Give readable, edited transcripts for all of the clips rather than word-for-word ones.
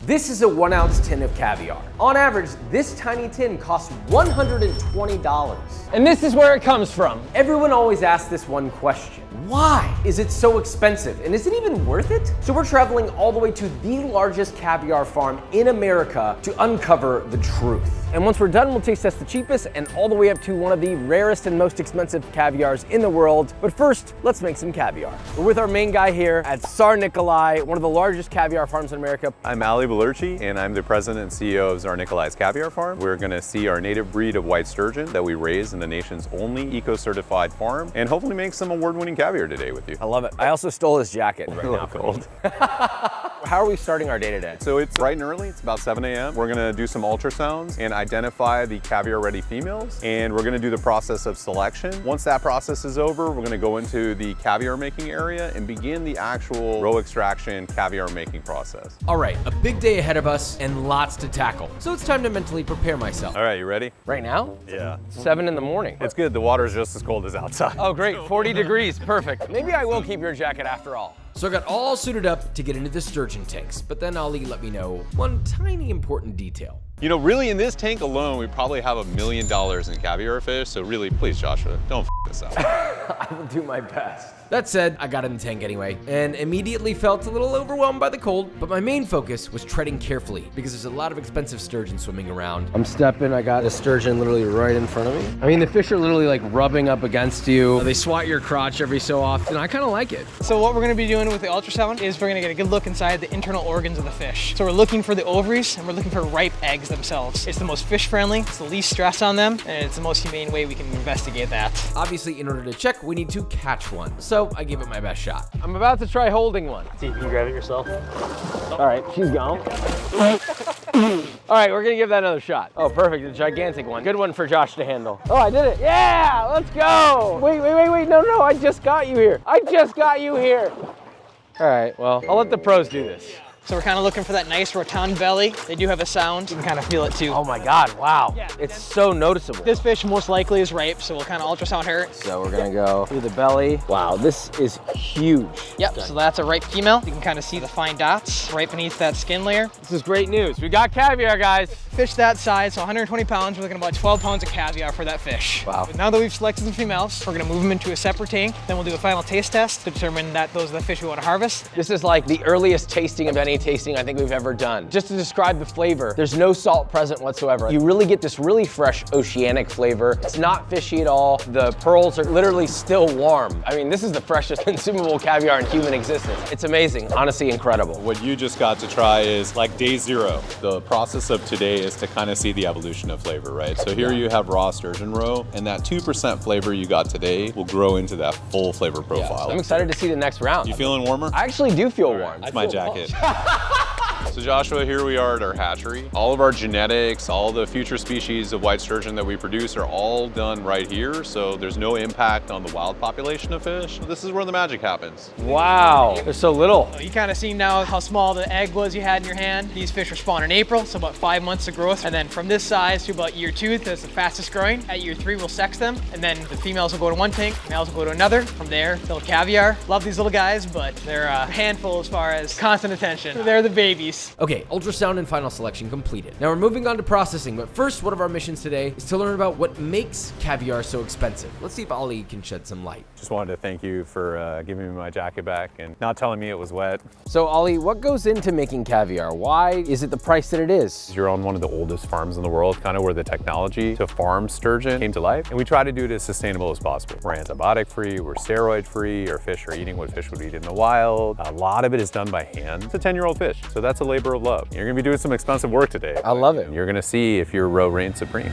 This is a 1 ounce tin of caviar. On average, this tiny tin costs $120. And this is where it comes from. Everyone always asks this one question. Why is it so expensive? And is it even worth it? So we're traveling all the way to the largest caviar farm in America to uncover the truth. And once we're done, we'll taste test the cheapest and all the way up to one of the rarest and most expensive caviars in the world. But first, let's make some caviar. We're with our main guy here at Tsar Nikolai, one of the largest caviar farms in America. I'm Ali Balerchi, and I'm the president and CEO of Tsar Nikolai's Caviar Farm. We're gonna see our native breed of white sturgeon that we raise in the nation's only eco-certified farm, and hopefully make some award-winning caviar today with you. I love it. I also stole his jacket right now. Cold. How are we starting our day today? So it's bright and early, it's about 7 a.m. We're gonna do some ultrasounds and identify the caviar-ready females, and we're gonna do the process of selection. Once that process is over, we're gonna go into the caviar making area and begin the actual roe extraction caviar making process. All right, a big day ahead of us and lots to tackle. So it's time to mentally prepare myself. All right, you ready? Right now? Yeah. 7 in the morning. It's good, the water's just as cold as outside. Oh great, 40 degrees, perfect. Maybe I will keep your jacket after all. So I got all suited up to get into the sturgeon tanks, but then Ali let me know one tiny important detail. You know, really in this tank alone, we probably have $1 million in caviar fish. So really, please, Joshua, don't f this up. I will do my best. That said, I got in the tank anyway, and immediately felt a little overwhelmed by the cold, but my main focus was treading carefully because there's a lot of expensive sturgeon swimming around. I'm stepping, I got a sturgeon literally right in front of me. I mean, the fish are literally like rubbing up against you. They swat your crotch every so often. I kind of like it. So what we're gonna be doing with the ultrasound is we're gonna get a good look inside the internal organs of the fish. So we're looking for the ovaries and we're looking for ripe eggs themselves. It's the most fish friendly, it's the least stress on them, and it's the most humane way we can investigate that. Obviously, in order to check, we need to catch one. So I gave it my best shot. I'm about to try holding one. See if you can grab it yourself. All right, she's gone. All right, we're gonna give that another shot. Oh, perfect, a gigantic one. Good one for Josh to handle. Oh, I did it. Yeah, let's go. Wait, no, I just got you here. All right, well, I'll let the pros do this. So we're kind of looking for that nice rotund belly. They do have a sound. You can kind of feel it too. Oh my God, wow. Yeah. It's so noticeable. This fish most likely is ripe, so we'll kind of ultrasound her. So we're gonna go through the belly. Wow, this is huge. Yep, so that's a ripe female. You can kind of see the fine dots right beneath that skin layer. This is great news. We got caviar, guys. Fish that size, so 120 pounds, we're looking at about 12 pounds of caviar for that fish. Wow. But now that we've selected some females, we're gonna move them into a separate tank. Then we'll do a final taste test to determine that those are the fish we want to harvest. This is like the earliest tasting of any tasting I think we've ever done. Just to describe the flavor, there's no salt present whatsoever. You really get this really fresh oceanic flavor. It's not fishy at all. The pearls are literally still warm. I mean, this is the freshest consumable caviar in human existence. It's amazing, honestly incredible. What you just got to try is like day zero. The process of today is to kind of see the evolution of flavor, right? So here you have raw sturgeon roe, and that 2% flavor you got today will grow into that full flavor profile. So I'm excited to see the next round. You feeling warmer? I actually do feel warm. It's my jacket. So Joshua, here we are at our hatchery. All of our genetics, all the future species of white sturgeon that we produce are all done right here. So there's no impact on the wild population of fish. This is where the magic happens. Wow, they're so little. You kind of see now how small the egg was you had in your hand. These fish were spawned in April, so about 5 months of growth. And then from this size to about year 2, that's the fastest growing. At year 3, we'll sex them. And then the females will go to one tank, males will go to another. From there, they'll caviar. Love these little guys, but they're a handful as far as constant attention. They're the babies. Okay, ultrasound and final selection completed. Now we're moving on to processing, but first, one of our missions today is to learn about what makes caviar so expensive. Let's see if Ali can shed some light. Just wanted to thank you for giving me my jacket back and not telling me it was wet. So Ali, what goes into making caviar? Why is it the price that it is? You're on one of the oldest farms in the world, kind of where the technology to farm sturgeon came to life. And we try to do it as sustainable as possible. We're antibiotic free, we're steroid free, our fish are eating what fish would eat in the wild. A lot of it is done by hand. It's a 10-year-old fish, so that's a labor of love. You're gonna be doing some expensive work today. I love it. You're gonna see if your roe reigns supreme.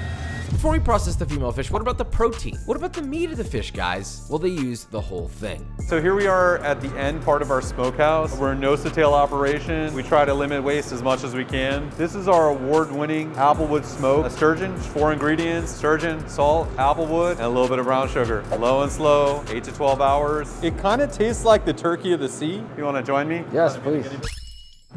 Before we process the female fish, what about the protein? What about the meat of the fish, guys? Well, they use the whole thing. So here we are at the end part of our smokehouse. We're a nose-to-tail operation. We try to limit waste as much as we can. This is our award-winning applewood smoke. A sturgeon, 4 ingredients: sturgeon, salt, applewood, and a little bit of brown sugar. Low and slow, 8 to 12 hours. It kind of tastes like the turkey of the sea. You want to join me? Yes, please.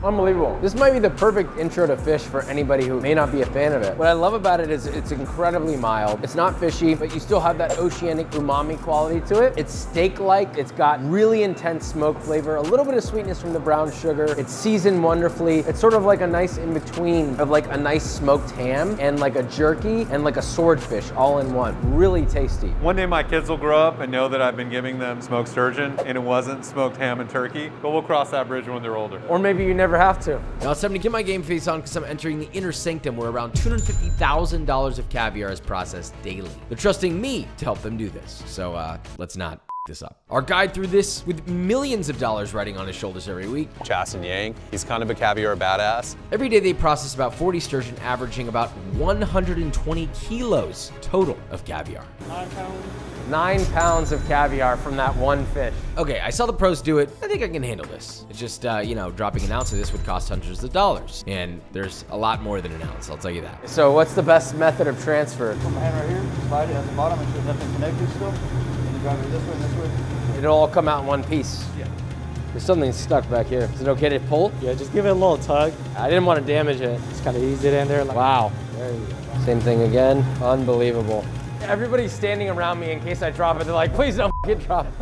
Unbelievable. This might be the perfect intro to fish for anybody who may not be a fan of it. What I love about it is it's incredibly mild. It's not fishy, but you still have that oceanic umami quality to it. It's steak-like. It's got really intense smoke flavor, a little bit of sweetness from the brown sugar. It's seasoned wonderfully. It's sort of like a nice in-between of like a nice smoked ham and like a jerky and like a swordfish all in one. Really tasty. One day my kids will grow up and know that I've been giving them smoked sturgeon and it wasn't smoked ham and turkey, but we'll cross that bridge when they're older. Or maybe you never have to. Now it's time to get my game face on because I'm entering the inner sanctum where around $250,000 of caviar is processed daily. They're trusting me to help them do this. So let's not this up. Our guide through this with millions of dollars riding on his shoulders every week. Chasen Yang, he's kind of a caviar badass. Every day they process about 40 sturgeon, averaging about 120 kilos total of caviar. 9 pounds of caviar from that one fish. Okay, I saw the pros do it. I think I can handle this. It's just, dropping an ounce of this would cost hundreds of dollars. And there's a lot more than an ounce, I'll tell you that. So what's the best method of transfer? Put my hand right here, slide it at the bottom, make sure nothing connected still. And you drive it this way and this way. It'll all come out in one piece. Yeah. There's something stuck back here. Is it okay to pull? Yeah, just give it a little tug. I didn't want to damage it. Just kind of ease it in there. Like, Wow. there you go. Same thing again. Unbelievable. Everybody's standing around me in case I drop it. They're like, please don't get dropped.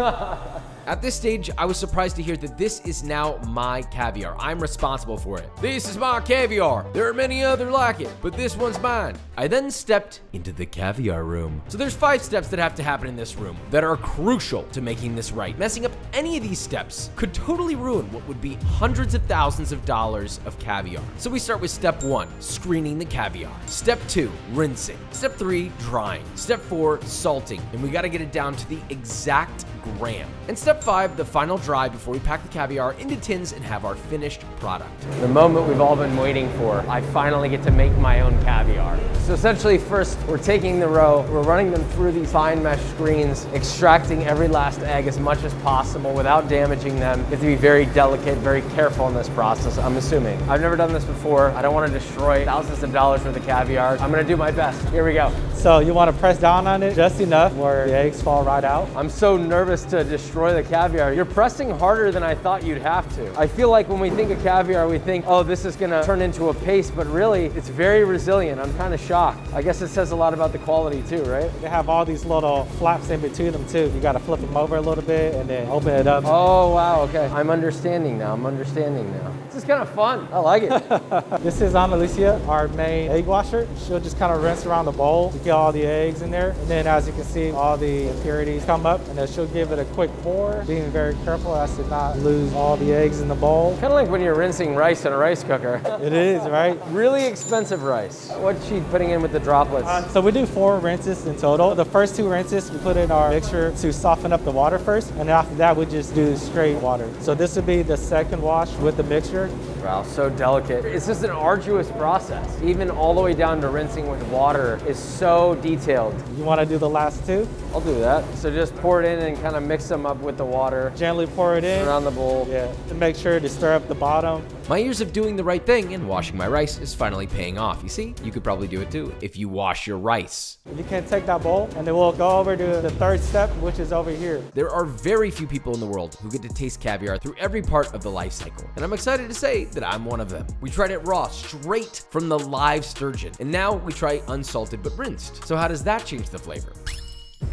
At this stage, I was surprised to hear that this is now my caviar. I'm responsible for it. This is my caviar. There are many other like it, but this one's mine. I then stepped into the caviar room. So there's 5 steps that have to happen in this room that are crucial to making this right. Messing up any of these steps could totally ruin what would be hundreds of thousands of dollars of caviar. So we start with step 1, screening the caviar. Step 2, rinsing. Step 3, drying. Step 4, salting. And we gotta get it down to the exact gram. And step 5, the final dry before we pack the caviar into tins and have our finished product. The moment we've all been waiting for. I finally get to make my own caviar. So essentially first, we're taking the roe, we're running them through these fine mesh screens, extracting every last egg as much as possible without damaging them. You have to be very delicate, very careful in this process, I'm assuming. I've never done this before. I don't want to destroy thousands of dollars worth of caviar. I'm gonna do my best. Here we go. So you want to press down on it just enough where the eggs fall right out. I'm so nervous to destroy the caviar. You're pressing harder than I thought you'd have to. I feel like when we think of caviar, we think, oh, this is gonna turn into a paste, but really, it's very resilient. I'm kind of shocked. I guess it says a lot about the quality too, right? They have all these little flaps in between them too. You got to flip them over a little bit and then open it up. Oh, wow, okay. I'm understanding now. This is kind of fun. I like it. This is Annalicia, our main egg washer. She'll just kind of rinse around the bowl to get all the eggs in there. And then as you can see, all the impurities come up and then she'll give it a quick pour, being very careful as to not lose all the eggs in the bowl. Kind of like when you're rinsing rice in a rice cooker. It is, right? Really expensive rice. What's she putting in with the droplets? So we do 4 rinses in total. The first 2 rinses, we put in our mixture to soften up the water first. And after that, we just do straight water. So this would be the second wash with the mixture. Wow, so delicate. It's just an arduous process. Even all the way down to rinsing with water is so detailed. You want to do the last 2? I'll do that. So just pour it in and kind of mix them up with the water. Gently pour it in. Around the bowl. Yeah, to make sure to stir up the bottom. My years of doing the right thing and washing my rice is finally paying off. You see, you could probably do it too if you wash your rice. You can take that bowl and then we'll go over to the 3rd step, which is over here. There are very few people in the world who get to taste caviar through every part of the life cycle, and I'm excited to say that I'm one of them. We tried it raw, straight from the live sturgeon, and now we try unsalted but rinsed. So how does that change the flavor?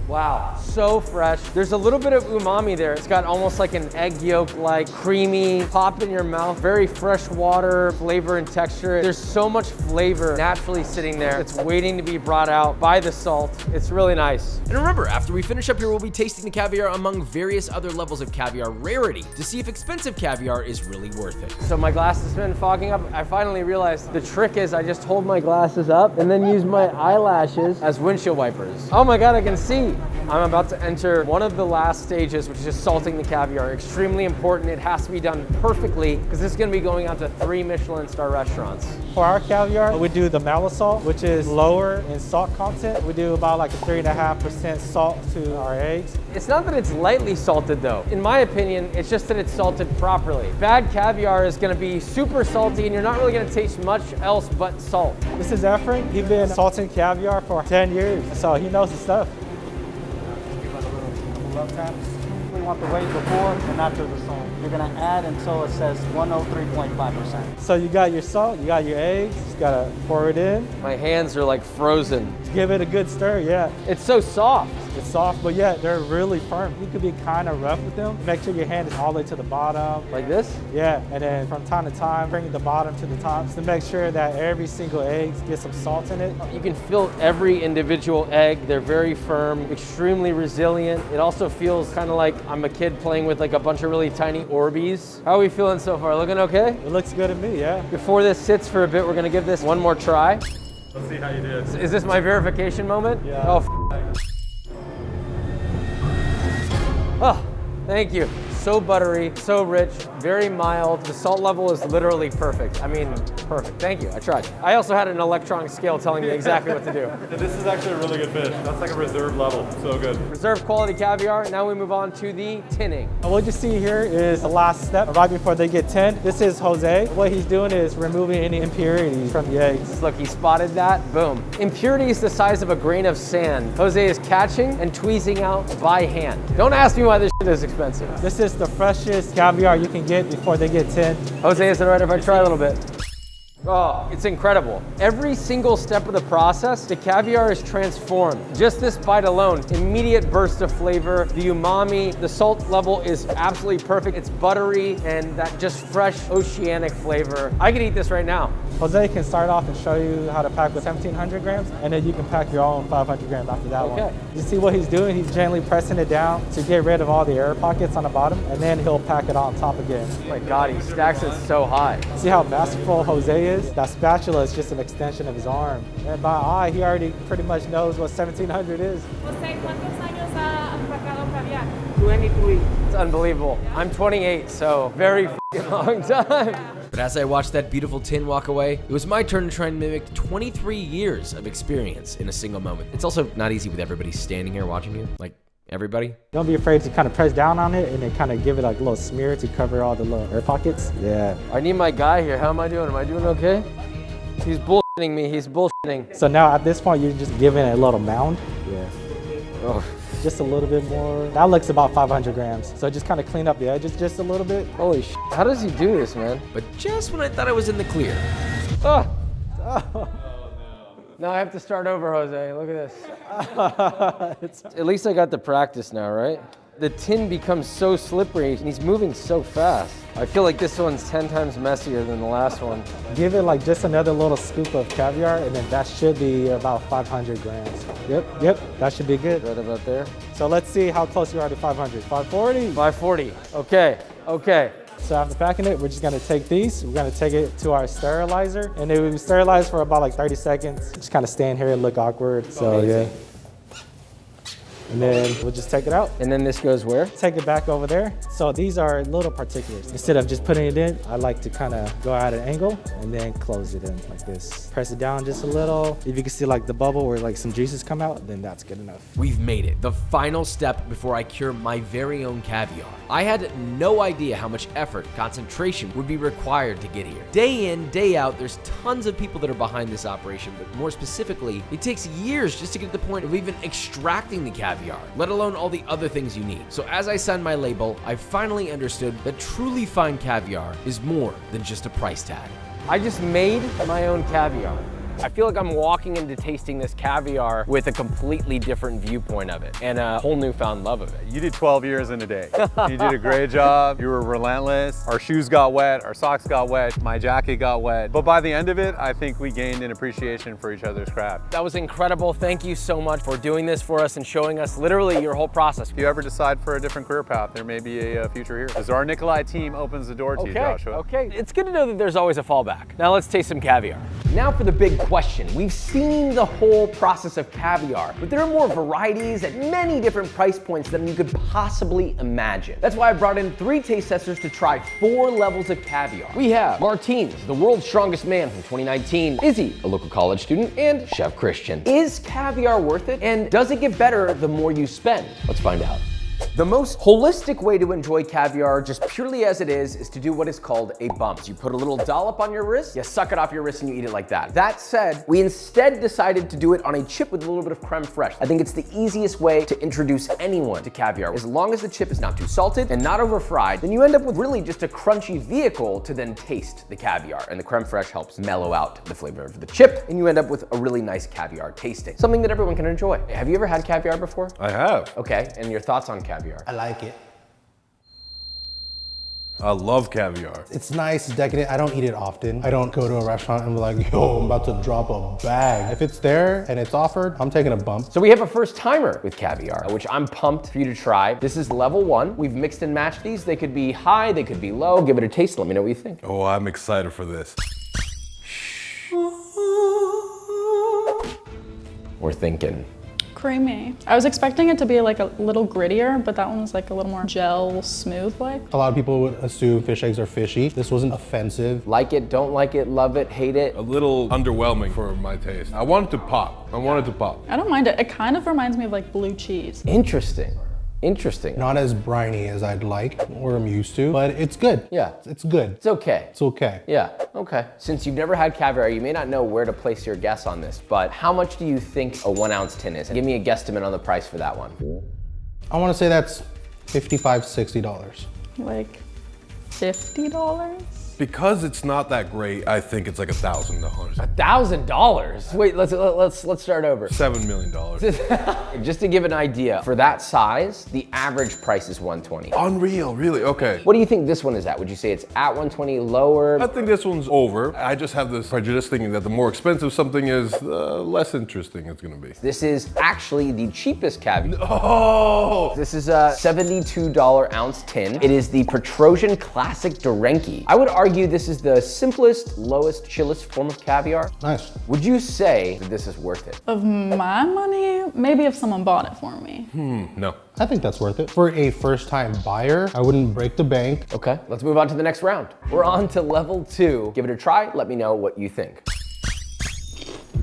Wow, so fresh. There's a little bit of umami there. It's got almost like an egg yolk, like creamy, pop in your mouth, very fresh water, flavor and texture. There's so much flavor naturally sitting there. It's waiting to be brought out by the salt. It's really nice. And remember, after we finish up here, we'll be tasting the caviar among various other levels of caviar rarity to see if expensive caviar is really worth it. So my glass has been fogging up. I finally realized the trick is I just hold my glasses up and then use my eyelashes as windshield wipers. Oh my God, I can see. I'm about to enter one of the last stages, which is just salting the caviar. Extremely important. It has to be done perfectly because this is going to be going out to 3 Michelin star restaurants. For our caviar, we do the malosalt, which is lower in salt content. We do about like a 3.5% salt to our eggs. It's not that it's lightly salted though. In my opinion, it's just that it's salted properly. Bad caviar is going to be super salty and you're not really going to taste much else but salt. This is Efren. He's been salting caviar for 10 years, so he knows his stuff. Love taps. want the weight before and after the salt. You're gonna add until it says 103.5%. So you got your salt, you got your eggs, just gotta pour it in. My hands are like frozen. Give it a good stir, yeah. It's so soft. It's soft, but yeah, they're really firm. You could be kind of rough with them. Make sure your hand is all the way to the bottom. Like this? Yeah, and then from time to time, bring the bottom to the top to make sure that every single egg gets some salt in it. You can feel every individual egg. They're very firm, extremely resilient. It also feels kind of like I'm a kid playing with like a bunch of really tiny Orbeez. How are we feeling so far? Looking okay? It looks good to me, yeah. Before this sits for a bit, we're gonna give this one more try. Let's see how you did. Is this my verification moment? Yeah. Oh, thank you. So buttery, so rich, very mild. The salt level is literally perfect. I mean, perfect. Thank you, I tried. I also had an electronic scale telling me exactly what to do. This is actually a really good fish. That's like a reserve level, so good. Reserve quality caviar. Now we move on to the tinning. And what you see here is the last step, right before they get tinned. This is Jose. What he's doing is removing any impurities from the eggs. Look, he spotted that, boom. Impurities the size of a grain of sand. Jose is catching and tweezing out by hand. Don't ask me why this shit is expensive. This is the freshest caviar you can get before they get tinned. Jose, is it all right if I try a little bit? Oh, it's incredible. Every single step of the process, the caviar is transformed. Just this bite alone, immediate burst of flavor, the umami, the salt level is absolutely perfect. It's buttery and that just fresh oceanic flavor. I could eat this right now. Jose can start off and show you how to pack with 1,700 grams, and then you can pack your own 500 grams after that one. You see what he's doing? He's gently pressing it down to get rid of all the air pockets on the bottom, and then he'll pack it on top again. Oh my God, he stacks it so high. See how masterful Jose is? That spatula is just an extension of his arm. And by eye, he already pretty much knows what 1,700 is. Jose, ¿cuántos años ha empacado caviar? 23. It's unbelievable. I'm 28, so very f***ing long time. But as I watched that beautiful tin walk away, it was my turn to try and mimic 23 years of experience in a single moment. It's also not easy with everybody standing here watching you, like everybody. Don't be afraid to kind of press down on it and then kind of give it like a little smear to cover all the little air pockets. Yeah. I need my guy here. How am I doing? Am I doing okay? He's bullshitting me. He's bullshitting. So now at this point, you're just giving it a little mound. Yeah. Oh. Just a little bit more. That looks about 500 grams. So just kind of clean up the edges just a little bit. Holy shit. How does he do this, man? But just when I thought I was in the clear. Oh. Oh. Now I have to start over, Jose. Look at this. At least I got the practice now, right? The tin becomes so slippery and he's moving so fast. I feel like this one's 10 times messier than the last one. Give it like just another little scoop of caviar and then that should be about 500 grams. Yep, that should be good. Right about there. So let's see how close you are to 500. 540? 540, okay. So after packing it, we're just gonna take these, we're gonna take it to our sterilizer, and then we sterilize for about like 30 seconds. Just kind of stand here and look awkward, so yeah. And then we'll just take it out. And then this goes where? Take it back over there. So these are little particulars. Instead of just putting it in, I like to kind of go at an angle and then close it in like this. Press it down just a little. If you can see like the bubble where like some juices come out, then that's good enough. We've made it. The final step before I cure my very own caviar. I had no idea how much effort, concentration would be required to get here. Day in, day out, there's tons of people that are behind this operation, but more specifically, it takes years just to get to the point of even extracting the caviar, let alone all the other things you need. So as I signed my label, I finally understood that truly fine caviar is more than just a price tag. I just made my own caviar. I feel like I'm walking into tasting this caviar with a completely different viewpoint of it and a whole newfound love of it. You did 12 years in a day. You did a great job. You were relentless. Our shoes got wet, our socks got wet, my jacket got wet. But by the end of it, I think we gained an appreciation for each other's craft. That was incredible. Thank you so much for doing this for us and showing us literally your whole process. If you ever decide for a different career path, there may be a future here. Because our Nikolai team opens the door to you, Joshua. Okay, it's good to know that there's always a fallback. Now let's taste some caviar. Now for the big question. We've seen the whole process of caviar, but there are more varieties at many different price points than you could possibly imagine. That's why I brought in 3 taste testers to try 4 levels of caviar. We have Martins, the world's strongest man from 2019, Izzy, a local college student, and Chef Christian. Is caviar worth it? And does it get better the more you spend? Let's find out. The most holistic way to enjoy caviar, just purely as it is to do what is called a bump. So you put a little dollop on your wrist, you suck it off your wrist and you eat it like that. That said, we instead decided to do it on a chip with a little bit of creme fraiche. I think it's the easiest way to introduce anyone to caviar. As long as the chip is not too salted and not over fried, then you end up with really just a crunchy vehicle to then taste the caviar. And the creme fraiche helps mellow out the flavor of the chip, and you end up with a really nice caviar tasting. Something that everyone can enjoy. Have you ever had caviar before? I have. Okay, and your thoughts on caviar? I like it. I love caviar. It's nice, decadent. I don't eat it often. I don't go to a restaurant and be like, yo, I'm about to drop a bag. If it's there and it's offered, I'm taking a bump. So we have a first timer with caviar, which I'm pumped for you to try. This is level 1. We've mixed and matched these. They could be high, they could be low. Give it a taste, let me know what you think. Oh, I'm excited for this. We're thinking. Creamy. I was expecting it to be like a little grittier, but that one was like a little more gel smooth like. A lot of people would assume fish eggs are fishy. This wasn't offensive. Like it, don't like it, love it, hate it. A little underwhelming for my taste. I want it to pop. I want it to pop. I don't mind it. It kind of reminds me of like blue cheese. Interesting. Interesting. Not as briny as I'd like or I'm used to, but it's good. Yeah. It's good. It's okay. It's okay. Yeah, okay. Since you've never had caviar, you may not know where to place your guess on this, but how much do you think a 1 ounce tin is? Give me a guesstimate on the price for that one. I want to say that's $55, $60. Like $50? Because it's not that great, I think it's like $1,000. $1,000? Wait, let's start over. $7 million. Just to give an idea, for that size, the average price is $120. Unreal, really, okay. What do you think this one is at? Would you say it's at $120, lower? I think this one's over. I just have this prejudice thinking that the more expensive something is, the less interesting it's gonna be. This is actually the cheapest caviar. Oh! This is a $72 ounce tin. It is the Petrosian Classic Durenki. I would argue this is the simplest, lowest, chillest form of caviar. Nice. Would you say that this is worth it? Of my money? Maybe if someone bought it for me. No. I think that's worth it. For a first-time buyer, I wouldn't break the bank. Okay, let's move on to the next round. We're on to level 2. Give it a try, let me know what you think.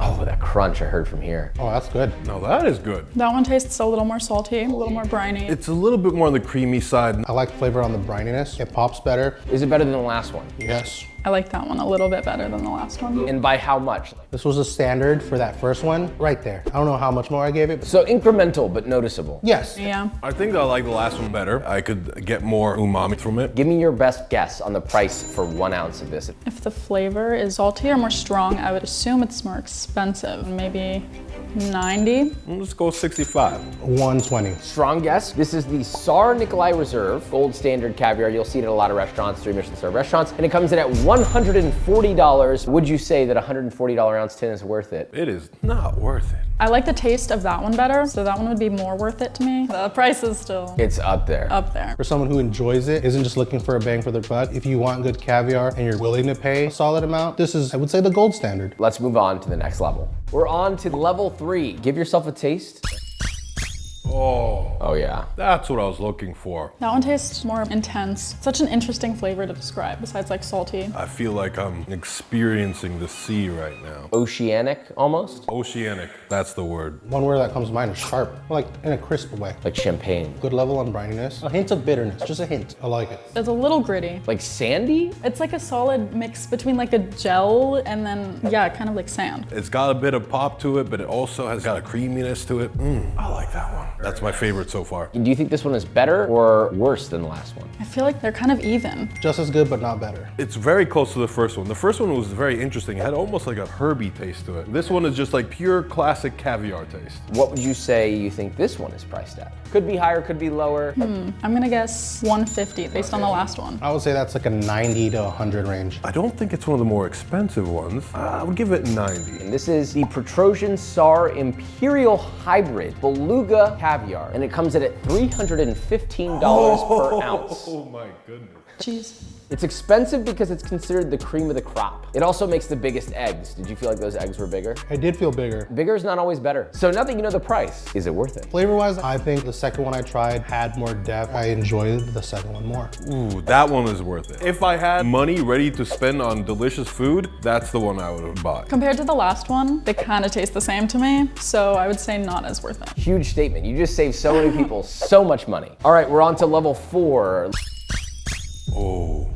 Oh, that crunch I heard from here. Oh, that's good. No, that is good. That one tastes a little more salty, a little more briny. It's a little bit more on the creamy side. I like flavor on the brininess. It pops better. Is it better than the last one? Yes. I like that one a little bit better than the last one. And by how much? This was a standard for that first one, right there. I don't know how much more I gave it. So incremental, but noticeable. Yes. Yeah. I think I like the last one better. I could get more umami from it. Give me your best guess on the price for 1 ounce of this. If the flavor is salty or more strong, I would assume it's more expensive. Maybe 90? Let's go 65. 120. Strong guess. This is the Tsar Nikolai Reserve Gold Standard Caviar. You'll see it at a lot of restaurants, 3 Michelin star restaurants, and it comes in at $140. Would you say that a $140 ounce tin is worth it? It is not worth it. I like the taste of that one better, so that one would be more worth it to me. The price is still It's up there. up there. For someone who enjoys it, isn't just looking for a bang for their buck, if you want good caviar and you're willing to pay a solid amount, this is, I would say, the gold standard. Let's move on to the next level. We're on to level 3. Give yourself a taste. Oh yeah. That's what I was looking for. That one tastes more intense. Such an interesting flavor to describe, besides like salty. I feel like I'm experiencing the sea right now. Oceanic, almost. Oceanic, that's the word. One word that comes to mind is sharp, like in a crisp way. Like champagne. Good level on brininess. A hint of bitterness, just a hint. I like it. It's a little gritty. Like sandy? It's like a solid mix between like a gel and then, yeah, kind of like sand. It's got a bit of pop to it, but it also has got a creaminess to it. I like that one. That's my favorite so far. Do you think this one is better or worse than the last one? I feel like they're kind of even. Just as good, but not better. It's very close to the first one. The first one was very interesting. It had almost like a herby taste to it. This one is just like pure classic caviar taste. What would you say you think this one is priced at? Could be higher, could be lower. I'm gonna guess 150 based on the last one. I would say that's like a 90 to 100 range. I don't think it's one of the more expensive ones. I would give it 90. And this is the Petrosian Tsar Imperial Hybrid Beluga Caviar. And it comes in at $315 per ounce. Oh my goodness. Jeez. It's expensive because it's considered the cream of the crop. It also makes the biggest eggs. Did you feel like those eggs were bigger? I did feel bigger. Bigger is not always better. So now that you know the price, is it worth it? Flavor-wise, I think the second one I tried had more depth. I enjoyed the second one more. Ooh, that one is worth it. If I had money ready to spend on delicious food, that's the one I would have bought. Compared to the last one, they kind of taste the same to me, so I would say not as worth it. Huge statement. You just saved so many people so much money. All right, we're on to level 4. Oh.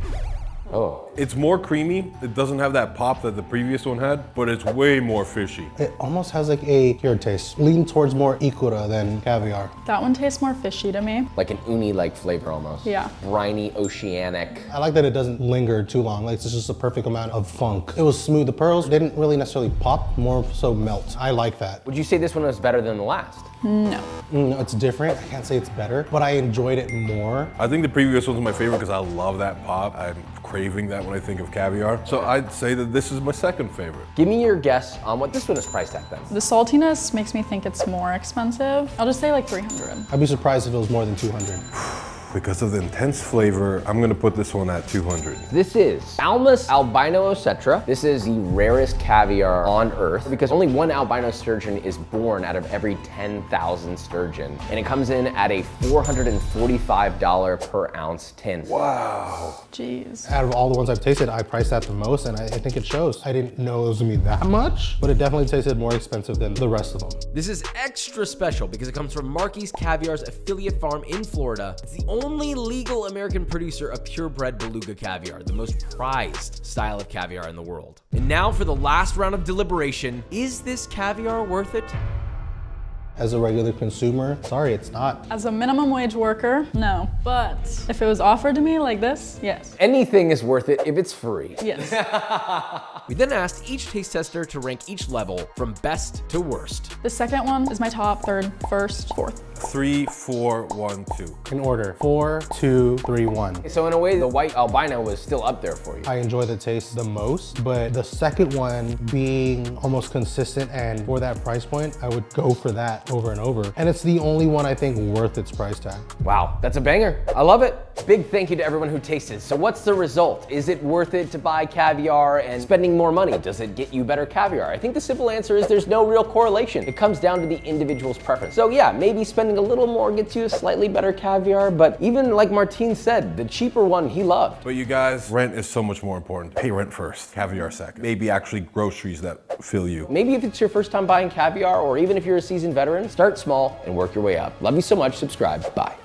It's more creamy. It doesn't have that pop that the previous one had, but it's way more fishy. It almost has like a cured taste. Lean towards more ikura than caviar. That one tastes more fishy to me. Like an uni-like flavor almost. Yeah. Briny, oceanic. I like that it doesn't linger too long. Like it's just a perfect amount of funk. It was smooth. The pearls didn't really necessarily pop, more so melt. I like that. Would you say this one was better than the last? No. No, it's different. I can't say it's better, but I enjoyed it more. I think the previous one's my favorite because I love that pop. I'm craving that when I think of caviar. So I'd say that this is my second favorite. Give me your guess on what this one is priced at then. The saltiness makes me think it's more expensive. I'll just say like 300. I'd be surprised if it was more than 200. Because of the intense flavor, I'm gonna put this one at 200. This is Almus albino ocetra. This is the rarest caviar on Earth because only one albino sturgeon is born out of every 10,000 sturgeon. And it comes in at a $445 per ounce tin. Wow. Jeez. Out of all the ones I've tasted, I priced that the most, and I think it shows. I didn't know it was gonna be that much, but it definitely tasted more expensive than the rest of them. This is extra special because it comes from Marky's Caviar's affiliate farm in Florida. It's the only legal American producer of purebred beluga caviar, the most prized style of caviar in the world. And now for the last round of deliberation, is this caviar worth it? As a regular consumer, sorry, it's not. As a minimum wage worker, no. But if it was offered to me like this, yes. Anything is worth it if it's free. Yes. We then asked each taste tester to rank each level from best to worst. The second one is my top, third, first, fourth. 3, 4, 1, 2. In order, 4, 2, 3, 1. So in a way, the white albino was still up there for you. I enjoy the taste the most, but the second one being almost consistent, and for that price point, I would go for that over and over. And it's the only one I think worth its price tag. Wow, that's a banger. I love it. Big thank you to everyone who tasted. So what's the result? Is it worth it to buy caviar and spending more money? Does it get you better caviar? I think the simple answer is there's no real correlation. It comes down to the individual's preference. So yeah, maybe spending a little more gets you a slightly better caviar, but even like Martin said, the cheaper one he loved. But you guys, rent is so much more important. Pay rent first, caviar second. Maybe actually groceries that fill you. Maybe if it's your first time buying caviar, or even if you're a seasoned veteran, start small and work your way up. Love you so much, subscribe, bye.